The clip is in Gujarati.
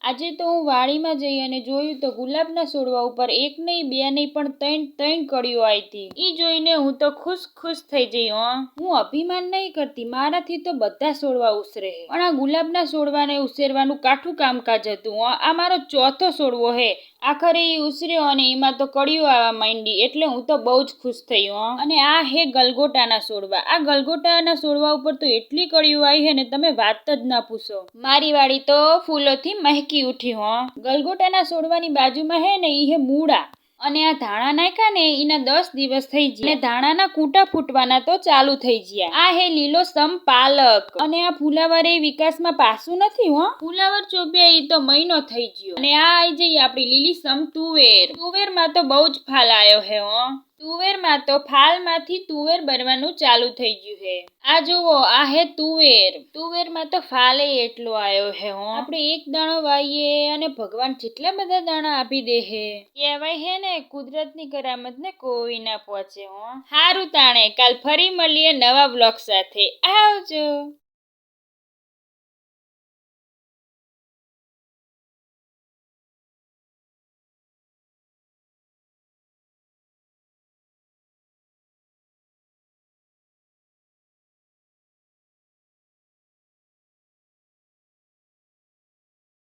આજે તો હું વાડીમાં જઈ અને જોયું તો ગુલાબના છોડવા ઉપર એક નહીં બે નહીં પણ ત્રણ કળીઓ આવી હતી. ઈ જોઈને હું તો ખુશ થઈ જઈ. હું અભિમાન નહીં કરતી, મારાથી તો બધા છોડવા ઉછરે પણ આ ગુલાબના છોડવાને ઉછેરવાનું કાઠું કામકાજ હતું. આ મારો ચોથો છોડવો હે. આખરે ઈ ઉછર્યો અને એમાં તો કળીઓ આવવા માંડી એટલે હું તો બહુ જ ખુશ થઈ. અને આ હે ગલગોટાના છોડવા. આ ગલગોટાના છોડવા ઉપર તો એટલી કળીઓ આવી હે ને તમે વાત જ ના પૂછો. મારી વાડી તો ફૂલોથી મહેકી ઉઠી. ગલગોટાના છોડવાની બાજુમાં હે ને ઈ હે મૂળા. અને આ ધાણા નાખ્યા ને એના 10 દિવસ થઈ ગયા અને ધાણાના કૂટા ફૂટવાના તો ચાલુ થઈ ગયા. આ હે લીલો સમ પાલક. અને આ ફુલાવર એ વિકાસમાં પાસું નથી. ફુલાવર ચોપ્યા ઈ તો મહિનો થઈ ગયો. અને આ આવી જઈ આપણી લીલી સમ તુવેર. તુવેરમાં તો બહુ જ ફાલ આવ્યો હે. તુવેરમાં તો ફાલમાંથી તુવેર બનવાનું ચાલુ થઈ ગયું હે. આ જુઓ, આ હે તુવેર. તુવેરમાં તો ફાલે એટલો આવ્યો હે. આપણે એક દાણો વાવીએ અને ભગવાન જેટલા બધા દાણા આપી દે હે. કહેવાય હે ને, કુદરતની કરામત ને કોઈ ના પહોંચે. હારું તાણે કાલ ફરી મળીએ નવા બ્લોગ સાથે. આવજો.